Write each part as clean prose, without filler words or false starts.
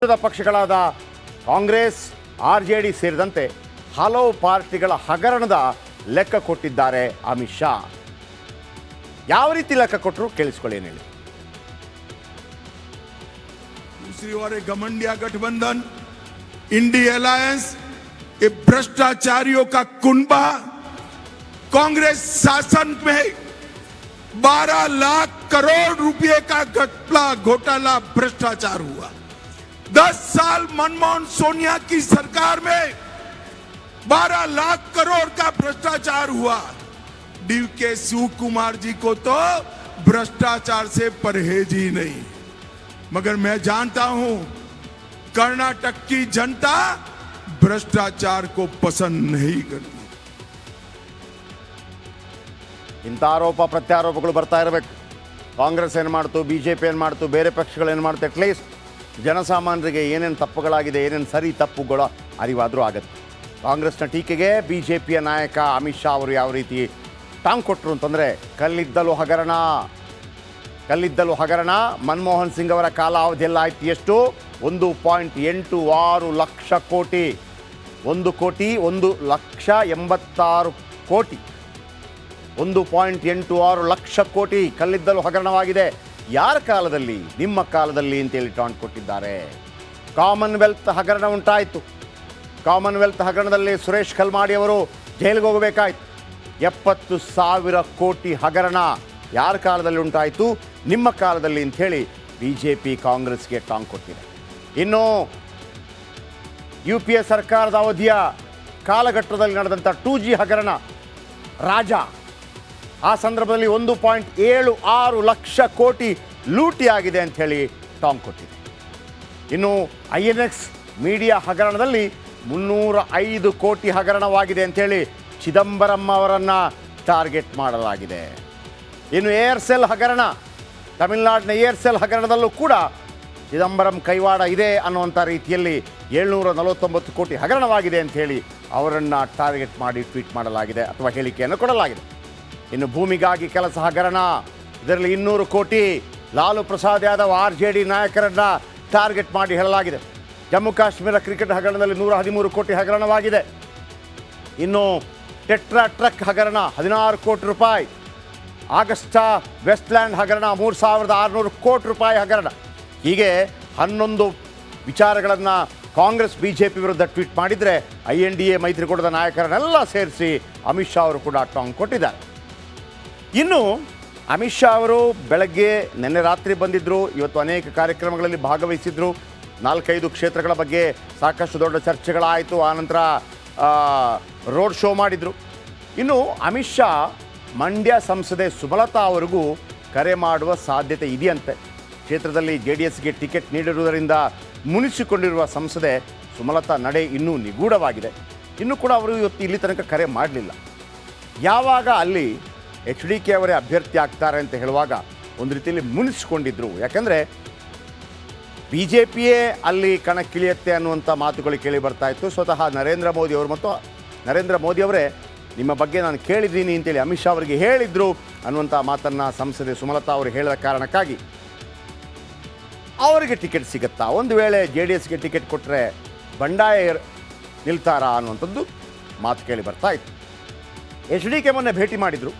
ವಿರೋಧ ಪಕ್ಷಗಳಾದ ಕಾಂಗ್ರೆಸ್ ಆರ್ಜೆಡಿ ಸೇರಿದಂತೆ ಹಲವು ಪಾರ್ಟಿಗಳ ಹಗರಣದ ಲೆಕ್ಕ ಕೊಟ್ಟಿದ್ದಾರೆ ಅಮಿತ್ ಶಾ. ಯಾವ ರೀತಿ ಲೆಕ್ಕ ಕೊಟ್ಟರು ಕೇಳಿಸ್ಕೊಳ್ಳಿ ಏನು ಹೇಳಿ. दूसरी ओर एक घमंडिया गठबंधन इंडी अलायंस ये भ्रष्टाचारियों का कुनबा। कांग्रेस शासन में 12 लाख करोड़ रुपए का घोटाला भ्रष्टाचार हुआ। 10 साल मनमोहन सोनिया की सरकार में 12 लाख करोड़ का भ्रष्टाचार हुआ। डी के शिव कुमार जी को तो भ्रष्टाचार से परहेज ही नहीं, मगर मैं जानता हूं कर्नाटक की जनता भ्रष्टाचार को पसंद नहीं करती। ಇಂಥ ಆರೋಪ ಪ್ರತ್ಯಾರೋಪಗಳು ಬರ್ತಾ ಇರಬೇಕು. ಕಾಂಗ್ರೆಸ್ ಏನು ಮಾಡ್ತು, ಬಿಜೆಪಿ ಏನು ಮಾಡ್ತು, ಬೇರೆ ಪಕ್ಷಗಳು ಏನು ಮಾಡ್ತು, ಅಟ್ಲೀಸ್ಟ್ ಜನಸಾಮಾನ್ಯರಿಗೆ ಏನೇನು ತಪ್ಪುಗಳಾಗಿದೆ, ಏನೇನು ಸರಿ ತಪ್ಪುಗಳ ಅರಿವಾದರೂ ಆಗುತ್ತೆ. ಕಾಂಗ್ರೆಸ್ನ ಟೀಕೆಗೆ ಬಿಜೆಪಿಯ ನಾಯಕ ಅಮಿತ್ ಶಾ ಅವರು ಯಾವ ರೀತಿ ಟಾಂಗ್ ಕೊಟ್ಟರು ಅಂತಂದರೆ, ಕಲ್ಲಿದ್ದಲು ಹಗರಣ ಮನಮೋಹನ್ ಸಿಂಗ್ ಅವರ ಕಾಲಾವಧಿಯಲ್ಲ ಆಯ್ತು. ಎಷ್ಟು? 1.86 ಲಕ್ಷ ಕೋಟಿ. 1,86 ಕೋಟಿ 1.86 ಲಕ್ಷ ಕೋಟಿ ಕಲ್ಲಿದ್ದಲು ಹಗರಣವಾಗಿದೆ. ಯಾರ ಕಾಲದಲ್ಲಿ? ನಿಮ್ಮ ಕಾಲದಲ್ಲಿ ಅಂತೇಳಿ ಟಾಂಟ್ ಕೊಟ್ಟಿದ್ದಾರೆ. ಕಾಮನ್ವೆಲ್ತ್ ಹಗರಣ ಉಂಟಾಯಿತು. ಕಾಮನ್ವೆಲ್ತ್ ಹಗರಣದಲ್ಲಿ ಸುರೇಶ್ ಕಲ್ಮಾಡಿ ಅವರು ಜೈಲಿಗೆ ಹೋಗಬೇಕಾಯ್ತು. 70,000 ಕೋಟಿ ಹಗರಣ ಯಾರ ಕಾಲದಲ್ಲಿ ಉಂಟಾಯಿತು? ನಿಮ್ಮ ಕಾಲದಲ್ಲಿ ಅಂಥೇಳಿ ಬಿ ಜೆ ಪಿ ಕಾಂಗ್ರೆಸ್ಗೆ ಟಾಂಗ್ ಕೊಟ್ಟಿದೆ. ಇನ್ನು UPA ಸರ್ಕಾರದ ಅವಧಿಯ ಕಾಲಘಟ್ಟದಲ್ಲಿ ನಡೆದಂಥ 2G ಹಗರಣ ರಾಜ, ಆ ಸಂದರ್ಭದಲ್ಲಿ 1.76 ಲಕ್ಷ ಕೋಟಿ ಲೂಟಿಯಾಗಿದೆ ಅಂಥೇಳಿ ಟಾಂಗ್ ಕೊಟ್ಟಿದೆ. ಇನ್ನು INX ಮೀಡಿಯಾ ಹಗರಣದಲ್ಲಿ 305 ಕೋಟಿ ಹಗರಣವಾಗಿದೆ ಅಂಥೇಳಿ ಚಿದಂಬರಂ ಅವರನ್ನು ಟಾರ್ಗೆಟ್ ಮಾಡಲಾಗಿದೆ. ಇನ್ನು ಏರ್ಸೆಲ್ ಹಗರಣ, ತಮಿಳುನಾಡಿನ ಏರ್ಸೆಲ್ ಹಗರಣದಲ್ಲೂ ಕೂಡ ಚಿದಂಬರಂ ಕೈವಾಡ ಇದೆ ಅನ್ನುವಂಥ ರೀತಿಯಲ್ಲಿ 749 ಕೋಟಿ ಹಗರಣವಾಗಿದೆ ಅಂಥೇಳಿ ಅವರನ್ನು ಟಾರ್ಗೆಟ್ ಮಾಡಿ ಟ್ವೀಟ್ ಮಾಡಲಾಗಿದೆ ಅಥವಾ ಹೇಳಿಕೆಯನ್ನು ಕೊಡಲಾಗಿದೆ. ಇನ್ನು ಭೂಮಿಗಾಗಿ ಕೆಲಸ ಹಗರಣ, ಇದರಲ್ಲಿ 200 ಕೋಟಿ ಲಾಲು ಪ್ರಸಾದ್ ಯಾದವ್ RJD ನಾಯಕರನ್ನು ಟಾರ್ಗೆಟ್ ಮಾಡಿ ಹೇಳಲಾಗಿದೆ. ಜಮ್ಮು ಕಾಶ್ಮೀರ ಕ್ರಿಕೆಟ್ ಹಗರಣದಲ್ಲಿ 113 ಕೋಟಿ ಹಗರಣವಾಗಿದೆ. ಇನ್ನು ಟೆಟ್ರಾ ಟ್ರಕ್ ಹಗರಣ 16 ಕೋಟಿ ರೂಪಾಯಿ. ಆಗಸ್ಟಾ ವೆಸ್ಟ್ಲ್ಯಾಂಡ್ ಹಗರಣ 3,600 ಕೋಟಿ ರೂಪಾಯಿ ಹಗರಣ. ಹೀಗೆ 11 ವಿಚಾರಗಳನ್ನು ಕಾಂಗ್ರೆಸ್ BJP ವಿರುದ್ಧ ಟ್ವೀಟ್ ಮಾಡಿದರೆ INDA ಮೈತ್ರಿಕೂಟದ ನಾಯಕರನ್ನೆಲ್ಲ ಸೇರಿಸಿ ಅಮಿತ್ ಶಾ ಅವರು ಕೂಡ ಟಾಂಗ್ ಕೊಟ್ಟಿದ್ದಾರೆ. ಇನ್ನು ಅಮಿತ್ ಶಾ ಅವರು ಬೆಳಗ್ಗೆ ನಿನ್ನೆ ರಾತ್ರಿ ಬಂದಿದ್ದರು. ಇವತ್ತು ಅನೇಕ ಕಾರ್ಯಕ್ರಮಗಳಲ್ಲಿ ಭಾಗವಹಿಸಿದರು. 4-5 ಕ್ಷೇತ್ರಗಳ ಬಗ್ಗೆ ಸಾಕಷ್ಟು ದೊಡ್ಡ ಚರ್ಚೆಗಳಾಯಿತು. ಆನಂತರ ರೋಡ್ ಶೋ ಮಾಡಿದರು. ಇನ್ನು ಅಮಿತ್ ಶಾ ಮಂಡ್ಯ ಸಂಸದೆ ಸುಮಲತಾ ಅವರಿಗೂ ಕರೆ ಮಾಡುವ ಸಾಧ್ಯತೆ ಇದೆಯಂತೆ. ಕ್ಷೇತ್ರದಲ್ಲಿ JDSಗೆ ಟಿಕೆಟ್ ನೀಡಿರುವುದರಿಂದ ಮುನಿಸಿಕೊಂಡಿರುವ ಸಂಸದೆ ಸುಮಲತಾ ನಡೆ ಇನ್ನೂ ನಿಗೂಢವಾಗಿದೆ. ಇನ್ನೂ ಕೂಡ ಅವರು ಇವತ್ತು ಇಲ್ಲಿ ತನಕ ಕರೆ ಮಾಡಲಿಲ್ಲ. ಯಾವಾಗ ಅಲ್ಲಿ HDK ಅವರೇ ಅಭ್ಯರ್ಥಿ ಆಗ್ತಾರೆ ಅಂತ ಹೇಳುವಾಗ ಒಂದು ರೀತಿಯಲ್ಲಿ ಮುನಿಸಿಕೊಂಡಿದ್ದರು. ಯಾಕಂದರೆ BJPಯೇ ಅಲ್ಲಿ ಕಣಕ್ಕಿಳಿಯುತ್ತೆ ಅನ್ನುವಂಥ ಮಾತುಗಳು ಕೇಳಿ ಬರ್ತಾ ಇತ್ತು. ಸ್ವತಃ ನರೇಂದ್ರ ಮೋದಿ ಅವರೇ ನಿಮ್ಮ ಬಗ್ಗೆ ನಾನು ಕೇಳಿದ್ದೀನಿ ಅಂತೇಳಿ ಅಮಿತ್ ಶಾ ಅವರಿಗೆ ಹೇಳಿದರು ಅನ್ನುವಂಥ ಮಾತನ್ನು ಸಂಸದೆ ಸುಮಲತಾ ಅವರು ಹೇಳಿದ ಕಾರಣಕ್ಕಾಗಿ ಅವರಿಗೆ ಟಿಕೆಟ್ ಸಿಗುತ್ತಾ, ಒಂದು ವೇಳೆ JDSಗೆ ಟಿಕೆಟ್ ಕೊಟ್ಟರೆ ಬಂಡಾಯ ನಿಲ್ತಾರಾ ಅನ್ನುವಂಥದ್ದು ಮಾತು ಕೇಳಿ ಬರ್ತಾ ಇತ್ತು. HDK ಮೊನ್ನೆ ಭೇಟಿ ಮಾಡಿದರು.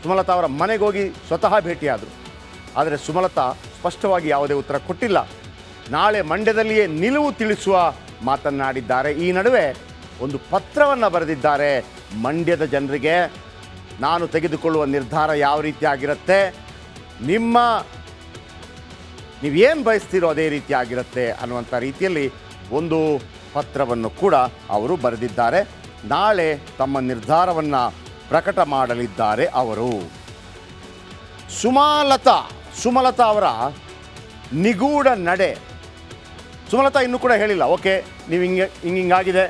ಸುಮಲತಾ ಅವರ ಮನೆಗೆ ಹೋಗಿ ಸ್ವತಃ ಭೇಟಿಯಾದರು. ಆದರೆ ಸುಮಲತಾ ಸ್ಪಷ್ಟವಾಗಿ ಯಾವುದೇ ಉತ್ತರ ಕೊಟ್ಟಿಲ್ಲ. ನಾಳೆ ಮಂಡ್ಯದಲ್ಲಿಯೇ ನಿಲುವು ತಿಳಿಸುವ ಮಾತನ್ನಾಡಿದ್ದಾರೆ. ಈ ನಡುವೆ ಒಂದು ಪತ್ರವನ್ನು ಬರೆದಿದ್ದಾರೆ ಮಂಡ್ಯದ ಜನರಿಗೆ. ನಾನು ತೆಗೆದುಕೊಳ್ಳುವ ನಿರ್ಧಾರ ಯಾವ ರೀತಿ ಆಗಿರುತ್ತೆ, ನೀವೇನು ಬಯಸ್ತೀರೋ ಅದೇ ರೀತಿ ಆಗಿರುತ್ತೆ ಅನ್ನುವಂಥ ರೀತಿಯಲ್ಲಿ ಒಂದು ಪತ್ರವನ್ನು ಕೂಡ ಅವರು ಬರೆದಿದ್ದಾರೆ. ನಾಳೆ ತಮ್ಮ ನಿರ್ಧಾರವನ್ನು ಪ್ರಕಟ ಮಾಡಲಿದ್ದಾರೆ ಅವರು. ಸುಮಲತಾ ಅವರ ನಿಗೂಢ ನಡೆ. ಸುಮಲತಾ ಇನ್ನೂ ಕೂಡ ಹೇಳಿಲ್ಲ, ಓಕೆ ನೀವು ಹಿಂಗಾಗಿದೆ,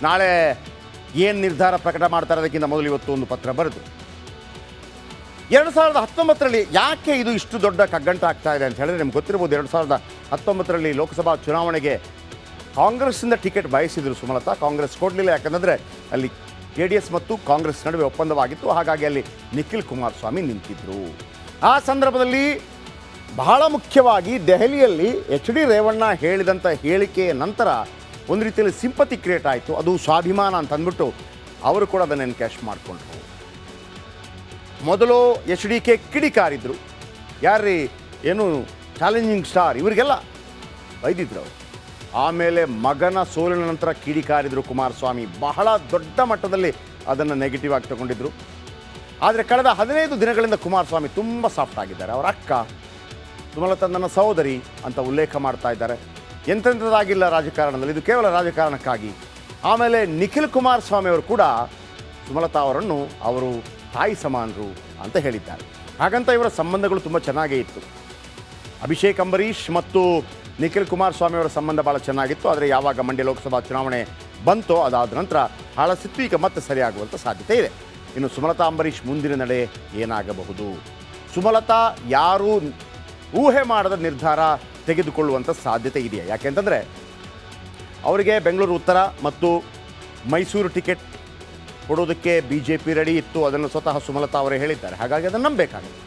ನಾಳೆ ಏನು ನಿರ್ಧಾರ ಪ್ರಕಟ ಮಾಡ್ತಾರೆ ಅದಕ್ಕಿಂತ ಮೊದಲು ಇವತ್ತು ಒಂದು ಪತ್ರ ಬರೆದು 2019ರಲ್ಲಿ ಯಾಕೆ ಇದು ಇಷ್ಟು ದೊಡ್ಡ ಕಗ್ಗಂಟ ಆಗ್ತಾ ಇದೆ ಅಂತ ಹೇಳಿದ್ರೆ ನಿಮ್ಗೆ ಗೊತ್ತಿರ್ಬೋದು. 2019ರಲ್ಲಿ ಲೋಕಸಭಾ ಚುನಾವಣೆಗೆ ಕಾಂಗ್ರೆಸ್ಸಿಂದ ಟಿಕೆಟ್ ಬಯಸಿದ್ರು ಸುಮಲತಾ. ಕಾಂಗ್ರೆಸ್ ಕೊಡಲಿಲ್ಲ. ಯಾಕಂದರೆ ಅಲ್ಲಿ JDS ಮತ್ತು ಕಾಂಗ್ರೆಸ್ ನಡುವೆ ಒಪ್ಪಂದವಾಗಿತ್ತು. ಹಾಗಾಗಿ ಅಲ್ಲಿ ನಿಖಿಲ್ ಕುಮಾರಸ್ವಾಮಿ ನಿಂತಿದ್ದರು. ಆ ಸಂದರ್ಭದಲ್ಲಿ ಬಹಳ ಮುಖ್ಯವಾಗಿ ದೆಹಲಿಯಲ್ಲಿ ಎಚ್ ಡಿ ರೇವಣ್ಣ ಹೇಳಿದಂಥ ಹೇಳಿಕೆಯ ನಂತರ ಒಂದು ರೀತಿಯಲ್ಲಿ ಸಿಂಪತಿ ಕ್ರಿಯೇಟ್ ಆಯಿತು. ಅದು ಸ್ವಾಭಿಮಾನ ಅಂತ ಅಂದ್ಬಿಟ್ಟು ಅವರು ಕೂಡ ಅದನ್ನು ಎನ್ಕ್ಯಾಶ್ ಮಾಡಿಕೊಂಡ್ರು. ಮೊದಲು ಎಚ್ ಡಿ ಕೆ ಕಿಡಿಕಾರಿದ್ರು, ಯಾರ್ರೀ ಏನು ಚಾಲೆಂಜಿಂಗ್ ಸ್ಟಾರ್ ಇವರಿಗೆಲ್ಲ ಬೈದಿದ್ರು ಅವರು. ಆಮೇಲೆ ಮಗನ ಸೋಲಿನ ನಂತರ ಕಿಡಿಕಾರಿದ್ರು ಕುಮಾರಸ್ವಾಮಿ, ಬಹಳ ದೊಡ್ಡ ಮಟ್ಟದಲ್ಲಿ ಅದನ್ನು ನೆಗೆಟಿವ್ ಆಗಿ ತಗೊಂಡಿದ್ರು. ಆದರೆ ಕಳೆದ 15 ದಿನಗಳಿಂದ ಕುಮಾರಸ್ವಾಮಿ ತುಂಬ ಸಾಫ್ಟ್ ಆಗಿದ್ದಾರೆ. ಅವರ ಅಕ್ಕ ಸುಮಲತಾ ನನ್ನ ಸಹೋದರಿ ಅಂತ ಉಲ್ಲೇಖ ಮಾಡ್ತಾ ಇದ್ದಾರೆ. ಎಂತೆಂಥದ್ದಾಗಿಲ್ಲ ರಾಜಕಾರಣದಲ್ಲಿ, ಇದು ಕೇವಲ ರಾಜಕಾರಣಕ್ಕಾಗಿ. ಆಮೇಲೆ ನಿಖಿಲ್ ಕುಮಾರಸ್ವಾಮಿ ಅವರು ಕೂಡ ಸುಮಲತಾ ಅವರನ್ನು ಅವರು ತಾಯಿ ಸಮಾನರು ಅಂತ ಹೇಳಿದ್ದಾರೆ. ಹಾಗಂತ ಇವರ ಸಂಬಂಧಗಳು ತುಂಬ ಚೆನ್ನಾಗೇ ಇತ್ತು. ಅಭಿಷೇಕ್ ಅಂಬರೀಷ್ ಮತ್ತು ನಿಖಿಲ್ ಕುಮಾರಸ್ವಾಮಿ ಅವರ ಸಂಬಂಧ ಭಾಳ ಚೆನ್ನಾಗಿತ್ತು. ಆದರೆ ಯಾವಾಗ ಮಂಡ್ಯ ಲೋಕಸಭಾ ಚುನಾವಣೆ ಬಂತೋ ಅದಾದ ನಂತರ ಹಳಸಿತ್ತು. ಈಗ ಮತ್ತೆ ಸರಿಯಾಗುವಂಥ ಸಾಧ್ಯತೆ ಇದೆ. ಇನ್ನು ಸುಮಲತಾ ಅಂಬರೀಷ್ ಮುಂದಿನ ನಡೆ ಏನಾಗಬಹುದು? ಸುಮಲತಾ ಯಾರೂ ಊಹೆ ಮಾಡದ ನಿರ್ಧಾರ ತೆಗೆದುಕೊಳ್ಳುವಂಥ ಸಾಧ್ಯತೆ ಇದೆಯಾ? ಯಾಕೆಂತಂದರೆ ಅವರಿಗೆ ಬೆಂಗಳೂರು ಉತ್ತರ ಮತ್ತು ಮೈಸೂರು ಟಿಕೆಟ್ ಕೊಡೋದಕ್ಕೆ BJP ರೆಡಿ ಇತ್ತು. ಅದನ್ನು ಸ್ವತಃ ಸುಮಲತಾ ಅವರೇ ಹೇಳಿದ್ದಾರೆ. ಹಾಗಾಗಿ ಅದನ್ನು ನಂಬಬೇಕಾಗುತ್ತೆ.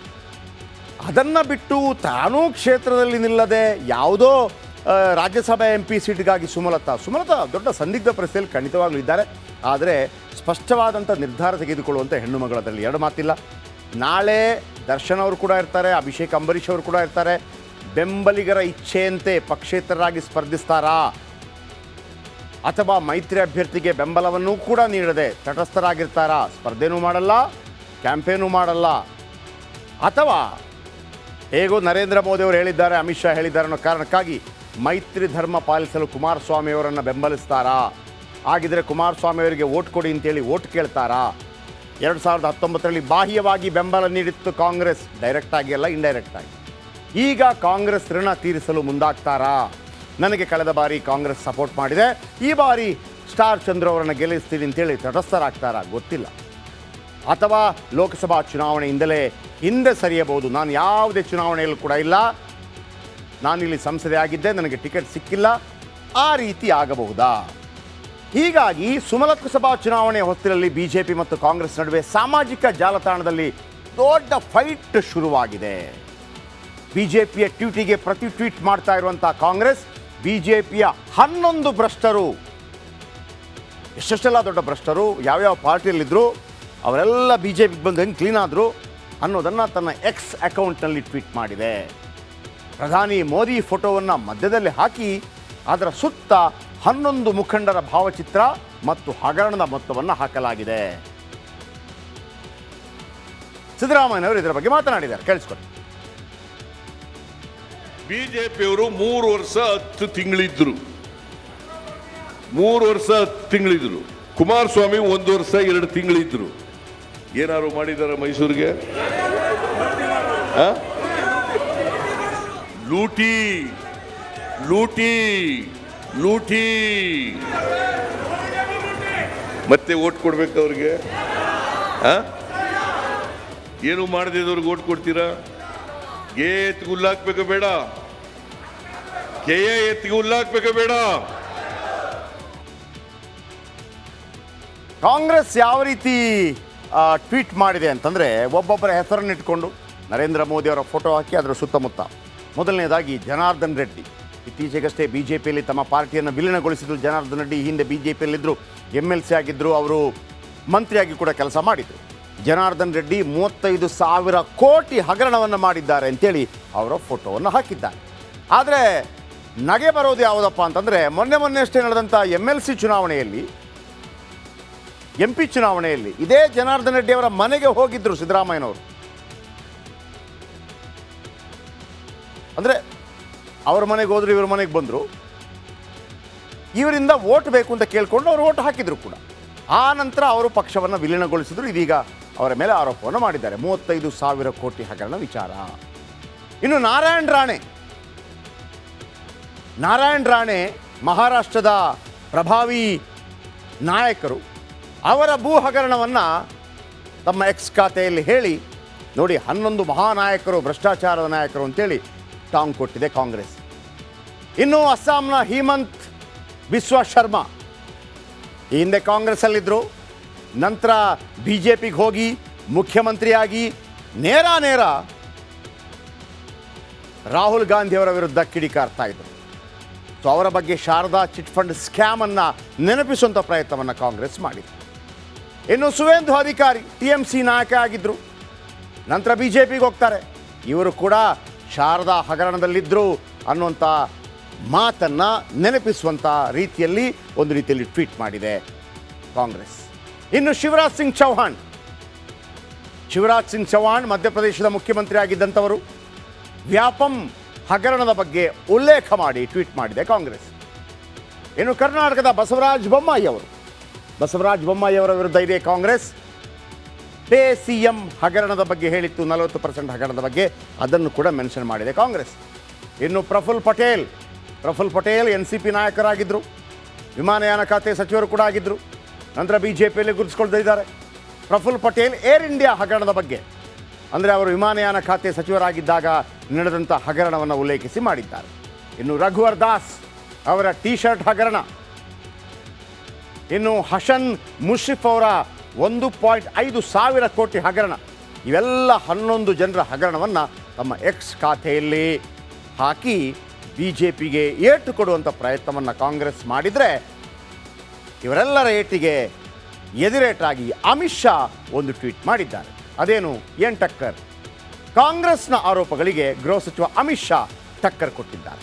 ಅದನ್ನು ಬಿಟ್ಟು ತಾನೂ ಕ್ಷೇತ್ರದಲ್ಲಿ ನಿಲ್ಲದೆ ಯಾವುದೋ ರಾಜ್ಯಸಭೆ MP ಸೀಟ್ಗಾಗಿ ಸುಮಲತಾ ದೊಡ್ಡ ಸಂದಿಗ್ಧ ಪರಿಸ್ಥಿತಿಯಲ್ಲಿ ಖಂಡಿತವಾಗ್ಲೂ ಇದ್ದಾರೆ. ಆದರೆ ಸ್ಪಷ್ಟವಾದಂಥ ನಿರ್ಧಾರ ತೆಗೆದುಕೊಳ್ಳುವಂಥ ಹೆಣ್ಣು ಮಗಳದಲ್ಲಿ ಎರಡು ಮಾತಿಲ್ಲ. ನಾಳೆ ದರ್ಶನ್ ಅವರು ಕೂಡ ಇರ್ತಾರೆ, ಅಭಿಷೇಕ್ ಅಂಬರೀಷ್ ಅವರು ಕೂಡ ಇರ್ತಾರೆ. ಬೆಂಬಲಿಗರ ಇಚ್ಛೆಯಂತೆ ಪಕ್ಷೇತರರಾಗಿ ಸ್ಪರ್ಧಿಸ್ತಾರಾ ಅಥವಾ ಮೈತ್ರಿ ಅಭ್ಯರ್ಥಿಗೆ ಬೆಂಬಲವನ್ನೂ ಕೂಡ ನೀಡದೆ ತಟಸ್ಥರಾಗಿರ್ತಾರಾ? ಸ್ಪರ್ಧೆನೂ ಮಾಡಲ್ಲ, ಕ್ಯಾಂಪೇನೂ ಮಾಡಲ್ಲ. ಅಥವಾ ಹೇಗೋ ನರೇಂದ್ರ ಮೋದಿ ಅವರು ಹೇಳಿದ್ದಾರೆ, ಅಮಿತ್ ಶಾ ಹೇಳಿದ್ದಾರೆ ಅನ್ನೋ ಕಾರಣಕ್ಕಾಗಿ ಮೈತ್ರಿ ಧರ್ಮ ಪಾಲಿಸಲು ಕುಮಾರಸ್ವಾಮಿ ಅವರನ್ನು ಬೆಂಬಲಿಸ್ತಾರಾ? ಹಾಗಿದ್ರೆ ಕುಮಾರಸ್ವಾಮಿ ಅವರಿಗೆ ವೋಟ್ ಕೊಡಿ ಅಂತೇಳಿ ವೋಟ್ ಕೇಳ್ತಾರಾ? 2019ರಲ್ಲಿ ಬಾಹ್ಯವಾಗಿ ಬೆಂಬಲ ನೀಡಿತ್ತು ಕಾಂಗ್ರೆಸ್, ಡೈರೆಕ್ಟಾಗಿ ಅಲ್ಲ ಇಂಡೈರೆಕ್ಟಾಗಿ. ಈಗ ಕಾಂಗ್ರೆಸ್ ಋಣ ತೀರಿಸಲು ಮುಂದಾಗ್ತಾರಾ? ನನಗೆ ಕಳೆದ ಬಾರಿ ಕಾಂಗ್ರೆಸ್ ಸಪೋರ್ಟ್ ಮಾಡಿದೆ, ಈ ಬಾರಿ ಸ್ಟಾರ್ ಚಂದ್ರ ಅವರನ್ನು ಗೆಲ್ಲಿಸ್ತೀನಿ ಅಂತೇಳಿ ತಟಸ್ಥರಾಗ್ತಾರಾ? ಗೊತ್ತಿಲ್ಲ. ಅಥವಾ ಲೋಕಸಭಾ ಚುನಾವಣೆಯಿಂದಲೇ ಹಿಂದೆ ಸರಿಯಬಹುದು. ನಾನು ಯಾವುದೇ ಚುನಾವಣೆಯಲ್ಲೂ ಕೂಡ ಇಲ್ಲ, ನಾನಿಲ್ಲಿ ಸಂಸದೆ ಆಗಿದ್ದೆ, ನನಗೆ ಟಿಕೆಟ್ ಸಿಕ್ಕಿಲ್ಲ, ಆ ರೀತಿ ಆಗಬಹುದಾ? ಹೀಗಾಗಿ ಲೋಕಸಭಾ ಚುನಾವಣೆ ಹೊತ್ತಿನಲ್ಲಿ BJP ಮತ್ತು ಕಾಂಗ್ರೆಸ್ ನಡುವೆ ಸಾಮಾಜಿಕ ಜಾಲತಾಣದಲ್ಲಿ ದೊಡ್ಡ ಫೈಟ್ ಶುರುವಾಗಿದೆ. BJPಯ ಟ್ವೀಟಿಗೆ ಪ್ರತಿ ಟ್ವೀಟ್ ಮಾಡ್ತಾ ಇರುವಂಥ ಕಾಂಗ್ರೆಸ್, BJPಯ 11 ಭ್ರಷ್ಟರು, ಎಷ್ಟೆಷ್ಟೆಲ್ಲ ದೊಡ್ಡ ಭ್ರಷ್ಟರು ಯಾವ್ಯಾವ ಪಾರ್ಟಿಯಲ್ಲಿದ್ದರು ಅವರೆಲ್ಲ BJPಗೆ ಬಂದು ಹೆಂಗೆ ಕ್ಲೀನ್ ಆದರು ಅನ್ನೋದನ್ನು ತನ್ನ ಎಕ್ಸ್ ಅಕೌಂಟ್ನಲ್ಲಿ ಟ್ವೀಟ್ ಮಾಡಿದೆ. ಪ್ರಧಾನಿ ಮೋದಿ ಫೋಟೋವನ್ನು ಮಧ್ಯದಲ್ಲಿ ಹಾಕಿ ಅದರ ಸುತ್ತ 11 ಮುಖಂಡರ ಭಾವಚಿತ್ರ ಮತ್ತು ಹಗರಣದ ಮೊತ್ತವನ್ನು ಹಾಕಲಾಗಿದೆ. ಸಿದ್ದರಾಮಯ್ಯನವರು ಇದರ ಬಗ್ಗೆ ಮಾತನಾಡಿದ್ದಾರೆ, ಕೇಳಿಸ್ಕೊಳ್ಳಿ. ಬಿಜೆಪಿಯವರು 3 ವರ್ಷ 10 ತಿಂಗಳಿದ್ರು, 3 ವರ್ಷ 10 ತಿಂಗಳಿದ್ರು. ಕುಮಾರಸ್ವಾಮಿ 1 ವರ್ಷ 2 ತಿಂಗಳಿದ್ರು. ಏನಾದ್ರು ಮಾಡಿದಾರ ಮೈಸೂರಿಗೆ? ಲೂಟಿ ಲೂಟಿ ಲೂಟಿ. ಮತ್ತೆ ಓಟ್ ಕೊಡ್ಬೇಕು ಅವ್ರಿಗೆ? ಏನು ಮಾಡದಿದ್ದವ್ರಿಗೆ ಓಟ್ ಕೊಡ್ತೀರಾ? ಎತ್ತಿಗೆ ಹುಲ್ಲಾಕ್ಬೇಕು ಬೇಡ, ಎತ್ತಿಗೆ ಹುಲ್ಲಾಕ್ಬೇಕು ಬೇಡ. ಕಾಂಗ್ರೆಸ್ ಯಾವ ರೀತಿ ಟ್ವೀಟ್ ಮಾಡಿದೆ ಅಂತಂದರೆ, ಒಬ್ಬೊಬ್ಬರ ಹೆಸರನ್ನು ಇಟ್ಕೊಂಡು ನರೇಂದ್ರ ಮೋದಿ ಅವರ ಫೋಟೋ ಹಾಕಿ ಅದರ ಸುತ್ತಮುತ್ತ ಮೊದಲನೇದಾಗಿ ಜನಾರ್ದನ್ ರೆಡ್ಡಿ, ಇತ್ತೀಚೆಗಷ್ಟೇ BJPಯಲ್ಲಿ ತಮ್ಮ ಪಾರ್ಟಿಯನ್ನು ವಿಲೀನಗೊಳಿಸಿದ್ರು. ಜನಾರ್ದನ್ ರೆಡ್ಡಿ ಹಿಂದೆ BJPಯಲ್ಲಿದ್ದರು, MLC ಆಗಿದ್ದರು, ಅವರು ಮಂತ್ರಿಯಾಗಿ ಕೂಡ ಕೆಲಸ ಮಾಡಿದರು. ಜನಾರ್ದನ್ ರೆಡ್ಡಿ 35,000 ಕೋಟಿ ಹಗರಣವನ್ನು ಮಾಡಿದ್ದಾರೆ ಅಂತೇಳಿ ಅವರ ಫೋಟೋವನ್ನು ಹಾಕಿದ್ದಾರೆ. ಆದರೆ ನಗೆ ಬರೋದು ಯಾವುದಪ್ಪ ಅಂತಂದರೆ, ಮೊನ್ನೆ ಅಷ್ಟೇ ನಡೆದಂಥ MLC ಚುನಾವಣೆಯಲ್ಲಿ, MP ಚುನಾವಣೆಯಲ್ಲಿ ಇದೇ ಜನಾರ್ದನ್ ರೆಡ್ಡಿ ಅವರ ಮನೆಗೆ ಹೋಗಿದ್ದರು ಸಿದ್ದರಾಮಯ್ಯನವರು. ಅಂದರೆ ಅವ್ರ ಮನೆಗೆ ಹೋದ್ರು, ಇವ್ರ ಮನೆಗೆ ಬಂದರು, ಇವರಿಂದ ವೋಟ್ ಬೇಕು ಅಂತ ಕೇಳಿಕೊಂಡು ಅವರು ವೋಟ್ ಹಾಕಿದ್ರು ಕೂಡ. ಆ ನಂತರ ಅವರು ಪಕ್ಷವನ್ನು ವಿಲೀನಗೊಳಿಸಿದ್ರು. ಇದೀಗ ಅವರ ಮೇಲೆ ಆರೋಪವನ್ನು ಮಾಡಿದ್ದಾರೆ, 35,000 ಕೋಟಿ ಹಗರಣ ವಿಚಾರ. ಇನ್ನು ನಾರಾಯಣ್ ರಾಣೆ ಮಹಾರಾಷ್ಟ್ರದ ಪ್ರಭಾವಿ ನಾಯಕರು, ಅವರ ಭೂ ಹಗರಣವನ್ನು ತಮ್ಮ ಎಕ್ಸ್ ಖಾತೆಯಲ್ಲಿ ಹೇಳಿ, ನೋಡಿ 11 ಮಹಾನಾಯಕರು ಭ್ರಷ್ಟಾಚಾರದ ನಾಯಕರು ಅಂತೇಳಿ ಟಾಂಗ್ ಕೊಟ್ಟಿದೆ ಕಾಂಗ್ರೆಸ್. ಇನ್ನು ಅಸ್ಸಾಂನ ಹಿಮಂತ್ ಬಿಸ್ವಾ ಶರ್ಮಾ ಈ ಹಿಂದೆ ಕಾಂಗ್ರೆಸ್ಸಲ್ಲಿದ್ದರು, ನಂತರ BJPಗೆ ಹೋಗಿ ಮುಖ್ಯಮಂತ್ರಿಯಾಗಿ ನೇರ ರಾಹುಲ್ ಗಾಂಧಿಯವರ ವಿರುದ್ಧ ಕಿಡಿಕಾರ್ತಾ ಇದ್ದರು. ಸೊ ಅವರ ಬಗ್ಗೆ ಶಾರದಾ ಚಿಟ್ ಫಂಡ್ ಸ್ಕ್ಯಾಮನ್ನು ನೆನಪಿಸುವಂಥ ಪ್ರಯತ್ನವನ್ನು ಕಾಂಗ್ರೆಸ್ ಮಾಡಿದೆ. ಇನ್ನು ಸುವೇಂದು ಅಧಿಕಾರಿ TMC ನಾಯಕ ಆಗಿದ್ದರು, ನಂತರ BJPಗೆ ಹೋಗ್ತಾರೆ. ಇವರು ಕೂಡ ಶಾರದಾ ಹಗರಣದಲ್ಲಿದ್ದರು ಅನ್ನುವಂಥ ಮಾತನ್ನು ನೆನಪಿಸುವಂಥ ರೀತಿಯಲ್ಲಿ ಒಂದು ರೀತಿಯಲ್ಲಿ ಟ್ವೀಟ್ ಮಾಡಿದೆ ಕಾಂಗ್ರೆಸ್. ಇನ್ನು ಶಿವರಾಜ್ ಸಿಂಗ್ ಚೌಹಾಣ್ ಮಧ್ಯಪ್ರದೇಶದ ಮುಖ್ಯಮಂತ್ರಿ ಆಗಿದ್ದಂಥವರು. ವ್ಯಾಪಂ ಹಗರಣದ ಬಗ್ಗೆ ಉಲ್ಲೇಖ ಮಾಡಿ ಟ್ವೀಟ್ ಮಾಡಿದೆ ಕಾಂಗ್ರೆಸ್. ಇನ್ನು ಕರ್ನಾಟಕದ ಬಸವರಾಜ ಬೊಮ್ಮಾಯಿ ಅವರ ವಿರುದ್ಧ ಇದೆ ಕಾಂಗ್ರೆಸ್. ಪೇ CM ಹಗರಣದ ಬಗ್ಗೆ ಹೇಳಿತ್ತು, 40% ಹಗರಣದ ಬಗ್ಗೆ, ಅದನ್ನು ಕೂಡ ಮೆನ್ಷನ್ ಮಾಡಿದೆ ಕಾಂಗ್ರೆಸ್. ಇನ್ನು ಪ್ರಫುಲ್ ಪಟೇಲ್ NCP ನಾಯಕರಾಗಿದ್ದರು, ವಿಮಾನಯಾನ ಖಾತೆ ಸಚಿವರು ಕೂಡ ಆಗಿದ್ದರು, ನಂತರ BJPಯಲ್ಲಿ ಗುರುತಿಸ್ಕೊಳ್ತಿದ್ದಾರೆ. ಪ್ರಫುಲ್ ಪಟೇಲ್ ಏರ್ ಇಂಡಿಯಾ ಹಗರಣದ ಬಗ್ಗೆ, ಅಂದರೆ ಅವರು ವಿಮಾನಯಾನ ಖಾತೆ ಸಚಿವರಾಗಿದ್ದಾಗ ನಡೆದಂಥ ಹಗರಣವನ್ನು ಉಲ್ಲೇಖಿಸಿ ಮಾಡಿದ್ದಾರೆ. ಇನ್ನು ರಘುವರ್ ದಾಸ್ ಅವರ T-ಶರ್ಟ್ ಹಗರಣ, ಇನ್ನು ಹಸನ್ ಮುಷ್ರಿಫ್ ಅವರ 1.5 ಸಾವಿರ ಕೋಟಿ ಹಗರಣ, ಇವೆಲ್ಲ 11 ಜನರ ಹಗರಣವನ್ನು ತಮ್ಮ X ಖಾತೆಯಲ್ಲಿ ಹಾಕಿ BJPಗೆ ಏಟು ಕೊಡುವಂಥ ಪ್ರಯತ್ನವನ್ನು ಕಾಂಗ್ರೆಸ್ ಮಾಡಿದರೆ, ಇವರೆಲ್ಲರ ಏಟಿಗೆ ಎದಿರೇಟಾಗಿ ಅಮಿತ್ ಶಾ ಒಂದು ಟ್ವೀಟ್ ಮಾಡಿದ್ದಾರೆ. ಅದೇನು, ಏನು ಟಕ್ಕರ್? ಕಾಂಗ್ರೆಸ್ನ ಆರೋಪಗಳಿಗೆ ಗೃಹ ಸಚಿವ ಅಮಿತ್ ಶಾ ಟಕ್ಕರ್ ಕೊಟ್ಟಿದ್ದಾರೆ.